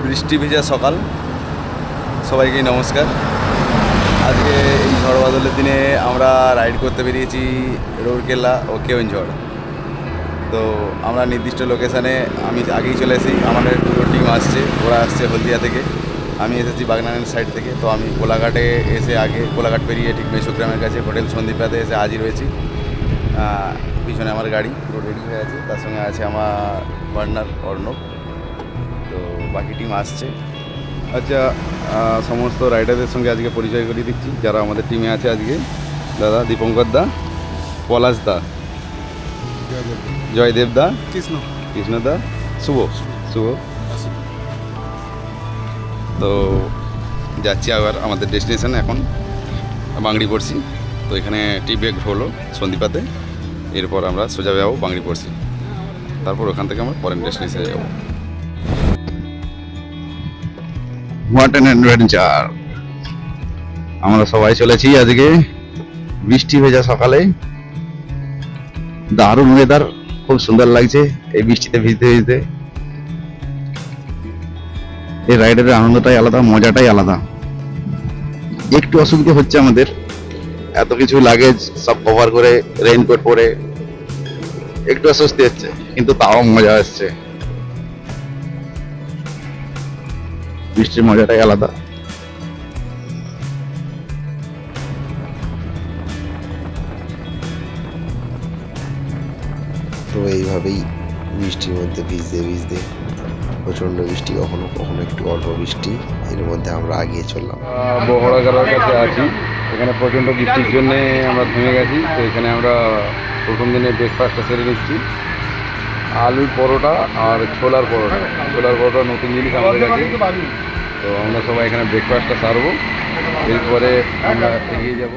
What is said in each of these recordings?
বৃষ্টি ভেজা সকাল, সবাইকে নমস্কার। আজকে এই ঝড় বাদলের দিনে আমরা রাইড করতে বেরিয়েছি রৌরকেল্লা ও কেওনঝড়। তো আমরা নির্দিষ্ট লোকেশানে আমি আগেই চলে এসেছি। আমাদের দুটো টিম আসছে, ওরা আসছে হলদিয়া থেকে, আমি এসেছি বাগনানের সাইড থেকে। তো আমি কোলাঘাটে এসে আগে কোলাঘাট পেরিয়ে ঠিক মেসোগ্রামের কাছে হোটেল সন্দীপাতে এসে হাজির হয়েছি। পিছনে আমার গাড়ি পুরো রেডি হয়ে আছে, তার সঙ্গে আছে আমার পার্টনার অর্ণব। তো বাকি টিম আসছে। আচ্ছা, সমস্ত রাইডারদের সঙ্গে আজকে পরিচয় করিয়ে দিচ্ছি যারা আমাদের টিমে আছে আজকে। দাদা দীপঙ্কর দা, পলাশ দা, জয়দেব দা, কৃষ্ণ দা, শুভ। তো যাচ্ছি আবার আমাদের ডেস্টিনেশনে। এখন বাংড়ি পড়ছি। তো এখানে টি ব্রেক হলো সন্দীপাতে, এরপর আমরা সোজা যাবো বাংড়ি পড়ছি, তারপর ওখান থেকে আমরা পরের ডেস্টিনেশনে যাবো। What an adventure! আমরা সবাই চলেছি আজকে বৃষ্টি ভেজা সকালে। দারুণ ওয়েদার, খুব সুন্দর লাগছে এই বৃষ্টিতে ভিজতে ভিজতে। এই রাইডের আনন্দটাই আলাদা, মজাটাই আলাদা। একটু অসুবিধা হচ্ছে আমাদের, এত কিছু লাগেজ সব কভার করে রেইনকোট পরে একটু অস্বস্তি হচ্ছে, কিন্তু তাও মজা আসছে। বৃষ্টির মজাটাই আলাদা। তো এইভাবেই বৃষ্টির মধ্যে ভিজতে ভিজতে, প্রচণ্ড বৃষ্টি, কখনো কখনো একটু অল্প বৃষ্টি, এর মধ্যে আমরা আগিয়ে চললাম। বহড়াগাড়ার কাছে আছি, এখানে প্রচণ্ড বৃষ্টির জন্যে আমরা থেমে গেছি। তো এখানে আমরা প্রথম দিনে ব্রেকফাস্টটা সেরে নিচ্ছি, আলুর পরোটা আর ছোলার পরোটা। নতুন জিনিস আমাদের কাছে। তো আমরা সবাই এখানে ব্রেকফাস্টটা সারবো, এরপরে আমরা এগিয়ে যাব।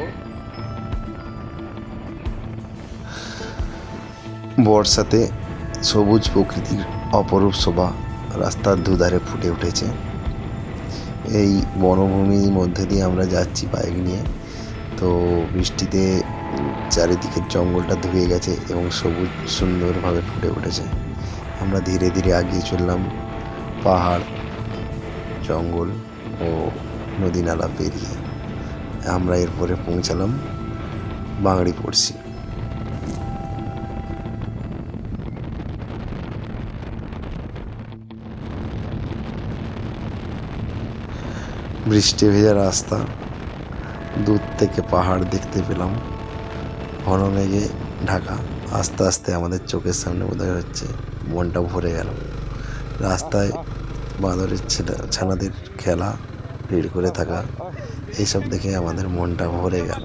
বর্ষাতে সবুজ প্রকৃতির অপরূপ শোভা রাস্তার দুধারে ফুটে উঠেছে। এই বনভূমির মধ্যে দিয়ে আমরা যাচ্ছি বাইক নিয়ে। তো বৃষ্টিতে চারিদিকের জঙ্গলটা ধুয়ে গেছে এবং সবুজ সুন্দরভাবে ফুটে উঠেছে। আমরা ধীরে ধীরে এগিয়ে চললাম পাহাড়, জঙ্গল ও নদী নালা পেরিয়ে। আমরা এরপরে পৌঁছালাম বাংড়ি পড়ছি। বৃষ্টি ভেজা রাস্তা, দূর থেকে পাহাড় দেখতে পেলাম, ঘন মেঘে ঢাকা। আস্তে আস্তে আমাদের চোখের সামনে বোধহয় হচ্ছে, মনটা ভরে গেল। রাস্তায় বাঁদরের ছানাদের খেলা, ভিড় করে থাকা, এইসব দেখে আমাদের মনটা ভরে গেল।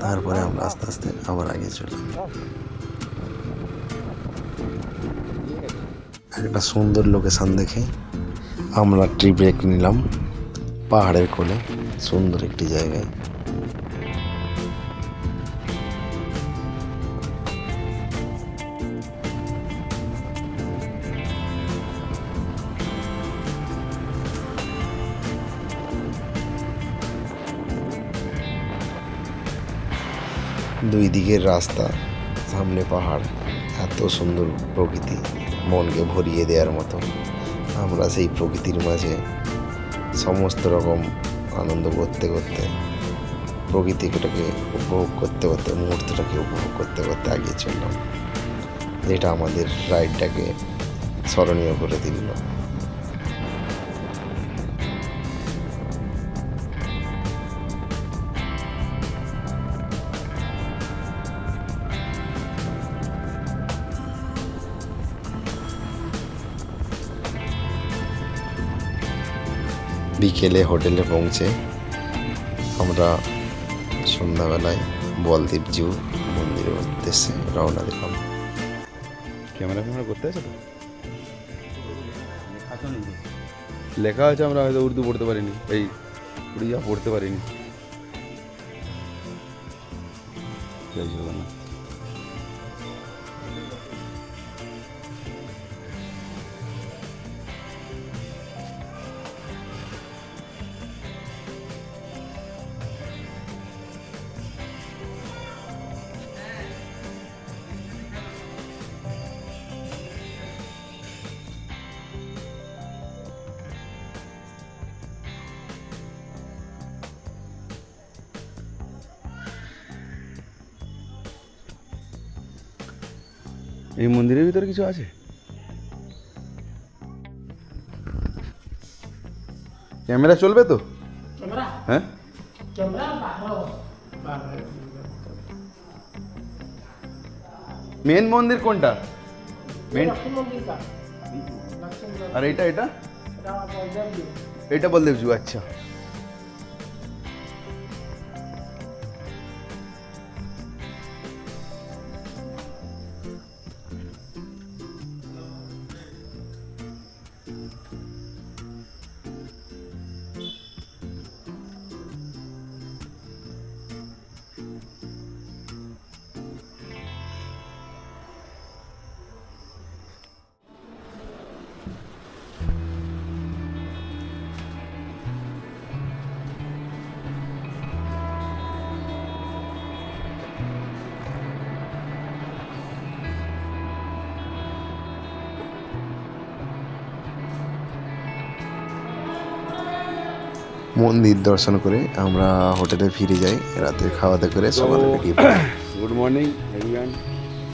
তারপরে আমরা আস্তে আস্তে আবার আগে চললাম। একটা সুন্দর লোকেশন দেখে আমরা ট্রি ব্রেক নিলাম পাহাড়ের কোলে, সুন্দর একটি জায়গায়। দুই দিকের রাস্তা, সামনে পাহাড়, এত সুন্দর প্রকৃতি, মনকে ভরিয়ে দেওয়ার মতো। আমরা সেই প্রকৃতির মাঝে সমস্ত রকম আনন্দ করতে করতে, প্রকৃতিটাকে উপভোগ করতে করতে, মুহূর্তটাকে উপভোগ করতে করতে এগিয়ে চললাম। এটা আমাদের রাইডটাকে স্মরণীয় করে দিল। বিকেলে হোটেলে পৌঁছে আমরা সন্ধ্যাবেলায় বলদ্বীপ জিউ মন্দিরের উদ্দেশ্যে রওনা দিলাম। ক্যামেরা করতে আছে তো, লেখা আছে, আমরা হয়তো উর্দু পড়তে পারিনি, এই উড়িয়া পড়তে পারিনি। না, এই মন্দিরের ভিতরে কিছু আছে? ক্যামেরা চলবে তো? হ্যাঁ, মেন মন্দির কোনটা? মেন আর এটা এটা এটা বলদেবজু। আচ্ছা, মন্দির দর্শন করে আমরা হোটেলে ফিরে যাই রাতে খাওয়া দাওয়া করে সকালে বেরিয়ে পড়ি। Good morning everyone.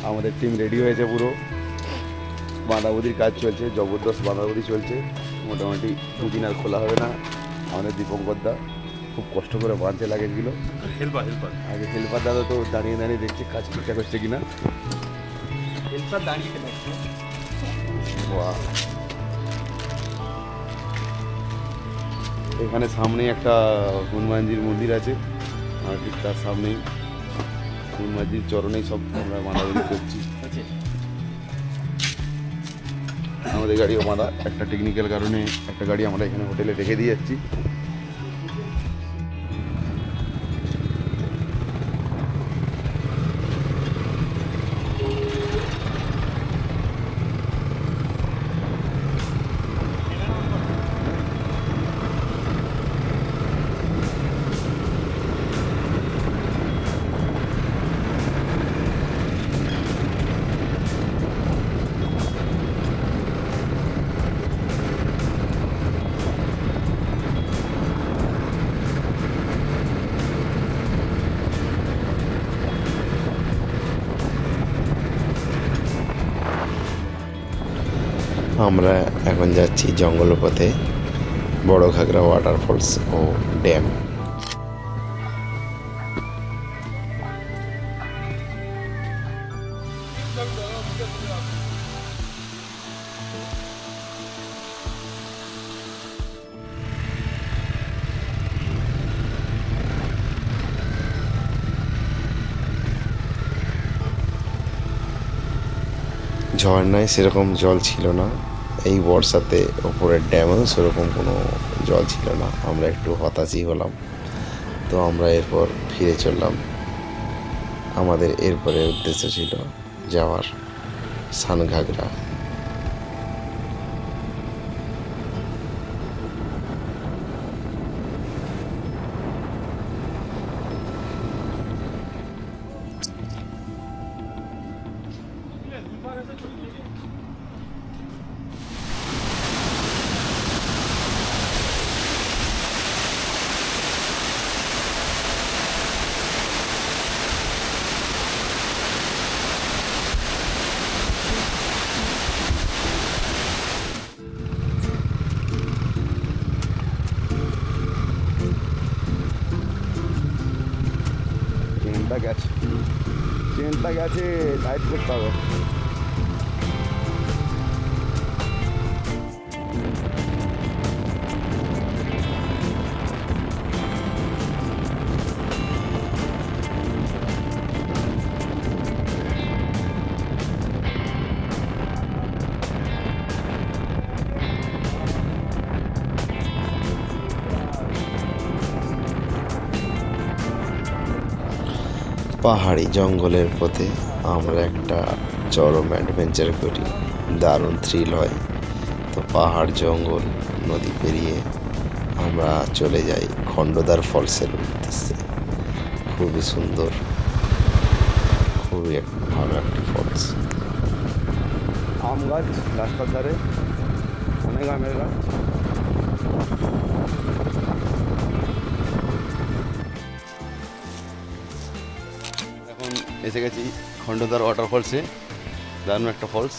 আমাদের টিম রেডি হয়েছে পুরো। বাঁধাবুদির কাজ চলছে, জবরদস্ত বাঁধাবুদি চলছে। মোটামুটি দুদিন আর খোলা হবে না। আমাদের দীপঙ্কর দা খুব কষ্ট করে বাঁধতে লাগেছিল। আগে হেল্পার দাদা তো দাঁড়িয়ে দাঁড়িয়ে দেখছে কাজ ঠিকঠাক হচ্ছে কিনা। বাহ, এখানে সামনেই একটা হনুমানজির মন্দির আছে, আর ঠিক তার সামনেই হনুমানজির চরণেই সব আমরা বাঁধাবুদি করছি। আমাদের গাড়িও বাঁধা, একটা টেকনিক্যাল কারণে একটা গাড়ি আমরা এখানে হোটেলে রেখে দিয়ে যাচ্ছি। আমরা এখন যাচ্ছি জঙ্গল পথে বড় ঘাগরা ওয়াটারফলস ও ড্যাম। ঝর্ণায় সেরকম জল ছিল না, এই বর্ষাতে ওপরের ড্যামেও সেরকম কোনো জল ছিল না। আমরা একটু হতাশই হলাম, তো আমরা এরপর ফিরে চললাম। আমাদের এরপরে উদ্দেশ্য ছিল যাওয়ার সানঘাগরা। ট্রেনটা গেছে, টাইট করতে হবে। পাহাড়ি জঙ্গলের পথে আমরা একটা চরম অ্যাডভেঞ্চার করি, দারুণ থ্রিল হয়। তো পাহাড় জঙ্গল নদী পেরিয়ে আমরা চলে যাই খণ্ডদার ফলসের উদ্দেশ্যে। খুবই সুন্দর, খুবই ভালো একটি ফলস। আম গাছ রাস্তার ধারে, অনেক আমের গাছ। এখন এসে গেছি খণ্ডদার ওয়াটারফলসে। দারুণ একটা ফলস,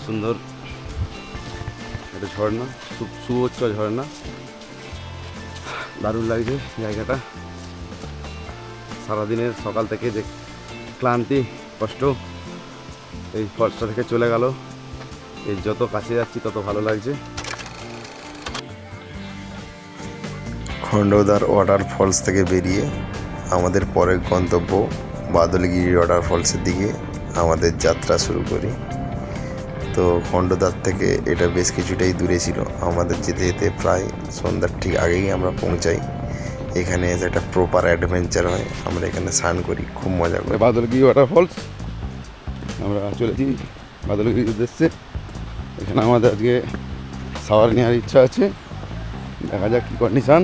সুন্দর একটা ঝর্ণা, সুউচ্চ ঝর্ণা, দারুণ লাগছে জায়গাটা। সারাদিনের সকাল থেকে যে ক্লান্তি কষ্ট এই ফলসটা থেকে চলে গেল। এই যত কাছে যাচ্ছি তত ভালো লাগছে। খণ্ডদার ওয়াটার ফলস থেকে বেরিয়ে আমাদের পরের গন্তব্য বাদলগিরি ওয়াটার ফলসের দিকে আমাদের যাত্রা শুরু করি। তো খণ্ডদার থেকে এটা বেশ কিছুটাই দূরে ছিল, আমাদের যেতে যেতে প্রায় সন্ধ্যার ঠিক আগেই আমরা পৌঁছাই। এখানে এসে একটা প্রপার অ্যাডভেঞ্চার হয়, আমরা এখানে স্নান করি, খুব মজা করি। বাদলগিরি ওয়াটার ফলস, আমরা চলেছি বাদলগিরির উদ্দেশ্যে। এখানে আমাদের আজকে শাওয়ার নেওয়ার ইচ্ছা আছে, দেখা যাক কী কন্ডিশান।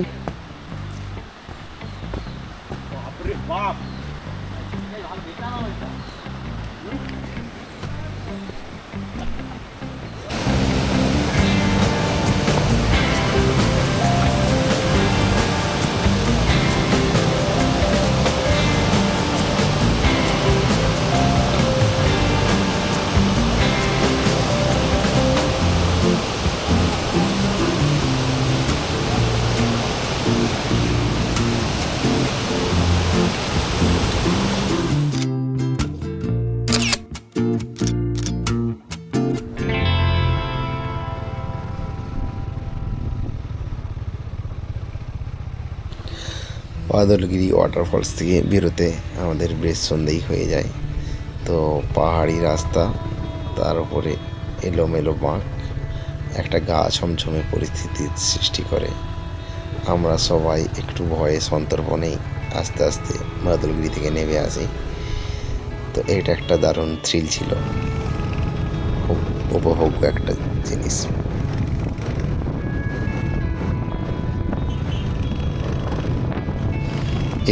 বাদলগিরি ওয়াটারফলস থেকে বেরোতে আমাদের বেশ সন্ধ্যেই হয়ে যায়। তো পাহাড়ি রাস্তা, তার উপরে এলোমেলো বাঁক, একটা গা ছমছমে পরিস্থিতির সৃষ্টি করে। আমরা সবাই একটু ভয়ে সন্তর্পণেই আস্তে আস্তে বাদলগিরি থেকে নেমে আসি। তো এটা একটা দারুণ থ্রিল ছিল, খুব উপভোগ্য একটা জিনিস।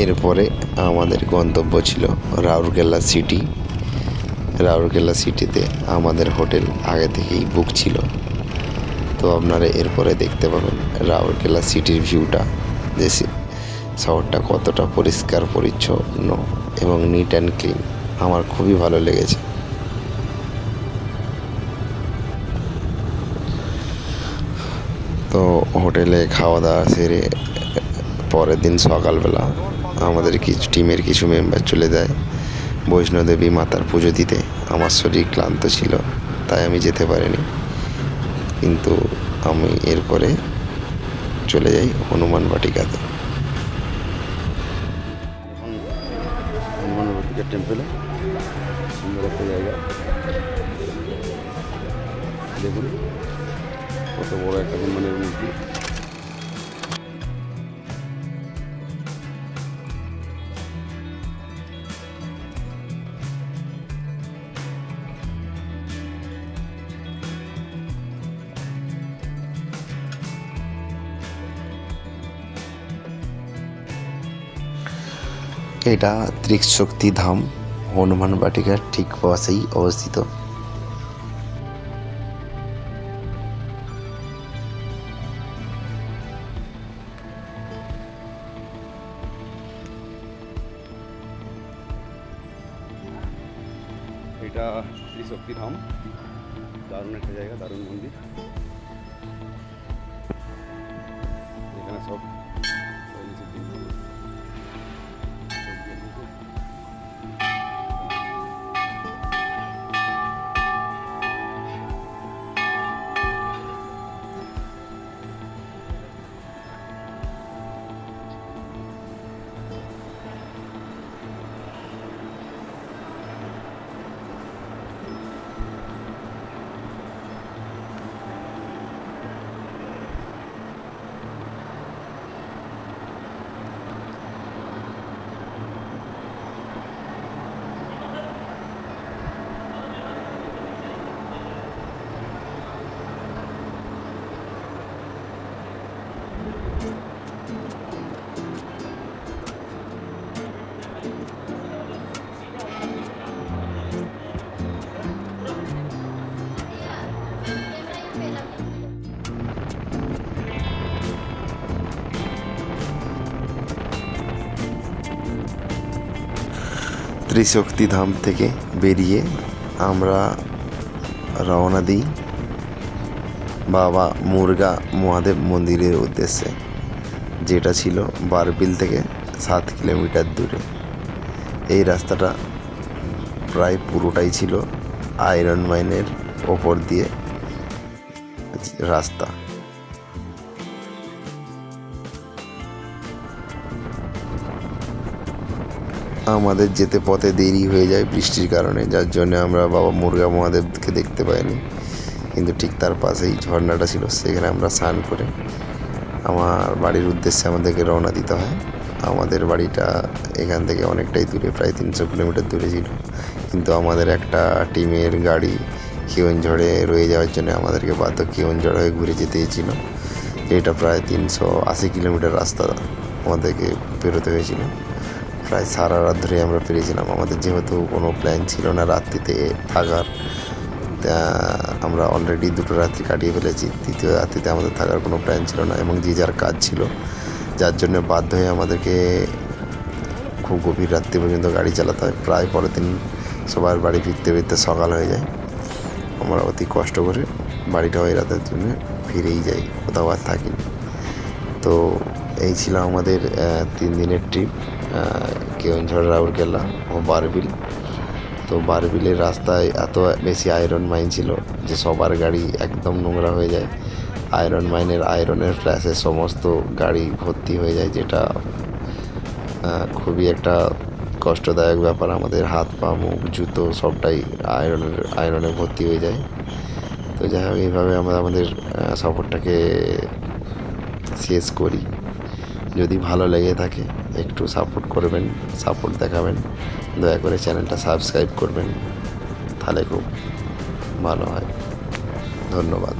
এরপরে আমাদের গন্তব্য ছিল রাউরকেলা সিটি। রাউরকেলা সিটিতে আমাদের হোটেল আগে থেকেই বুক ছিল। তো আপনারা এরপরে দেখতে পাবেন রাউরকেলা সিটির ভিউটা, যে শহরটা কতটা পরিষ্কার পরিচ্ছন্ন এবং নিট অ্যান্ড ক্লিন। আমার খুবই ভালো লেগেছে। তো হোটেলে খাওয়া দাওয়া সেরে পরের দিন সকালবেলা আমাদের টিমের কিছু মেম্বার চলে যায় বৈষ্ণোদেবী মাতার পুজো দিতে। আমার শরীর ক্লান্ত ছিল, তাই আমি যেতে পারিনি, কিন্তু আমি এরপরে চলে যাই হনুমান বাটিকাতে। হনুমান বাটিকা টেম্পেলে সুন্দর একটা জায়গা, দেখুন কত বড় একটা হনুমানের মূর্তি। এটা ত্রিশক্তি ধাম হনুমান বাটিকার ঠিক পাশেই অবস্থিত। এটা ত্রিশক্তি ধাম, দারুণ একটা জায়গা, দারুণ মন্দির। এখানে সব ত্রিশক্তি ধাম থেকে বেরিয়ে আমরা রওনা দিই বাবা মুরগা মহাদেব মন্দিরের উদ্দেশ্যে, যেটা ছিল বারবিল থেকে 7 কিলোমিটার দূরে। এই রাস্তাটা প্রায় পুরোটাই ছিল আয়রন মাইনের ওপর দিয়ে রাস্তা। আমাদের যেতে পথে দেরি হয়ে যায় বৃষ্টির কারণে, যার জন্য আমরা বাবা মুরগা মহাদেবকে দেখতে পাইনি। কিন্তু ঠিক তার পাশেই ঝর্ণাটা ছিল, সেখানে আমরা স্নান করে আমার বাড়ির উদ্দেশ্যে আমাদেরকে রওনা দিতে হয়। আমাদের বাড়িটা এখান থেকে অনেকটাই দূরে, প্রায় 300 কিলোমিটার দূরে ছিল। কিন্তু আমাদের একটা টিমের গাড়ি কেওনঝড়ে রয়ে যাওয়ার জন্য আমাদেরকে বাধ্য কেওনঝড় হয়ে ঘুরে যেতে হয়েছিল। এটা প্রায় 380 কিলোমিটার রাস্তা আমাদেরকে পেরোতে হয়েছিল। প্রায় সারা রাত ধরে আমরা পেরেছিলাম। আমাদের যেহেতু কোনো প্ল্যান ছিল না রাত্রিতে থাকার, আমরা অলরেডি 2টো রাত্রি কাটিয়ে ফেলেছি। 3য় রাত্রিতে আমাদের থাকার কোনো প্ল্যান ছিল না এবং যে যার কাজ ছিল, যার জন্য বাধ্য হয়ে আমাদেরকে খুব গভীর রাত্রি পর্যন্ত গাড়ি চালাতে হয়। প্রায় পরের দিন সবার বাড়ি ফিরতে ফিরতে সকাল হয়ে যায়। আমরা অতি কষ্ট করে বাড়িটা ওই রাতের জন্য ফিরেই যাই, কোথাও আর থাকিনি। তো এই ছিল আমাদের 3 দিনের ট্রিপ, কেওনঝড়, রাউরকেলা ও বারবিল। তো বারবিলের রাস্তায় এত বেশি আয়রন মাইন ছিল যে সবার গাড়ি একদম নোংরা হয়ে যায়। আয়রনের ফ্ল্যাশে সমস্ত গাড়ি ভর্তি হয়ে যায়, যেটা খুবই একটা কষ্টদায়ক ব্যাপার। আমাদের হাত পা মুখ জুতো সবটাই আয়রনে ভর্তি হয়ে যায়। তো যাই হোক, এইভাবে আমরা আমাদের সফরটাকে শেষ করি। যদি ভালো লেগে থাকে একটু সাপোর্ট করবেন, সাপোর্ট দেখাবেন, দয়া করে চ্যানেলটা সাবস্ক্রাইব করবেন, তাহলে খুব ভালো হয়। ধন্যবাদ।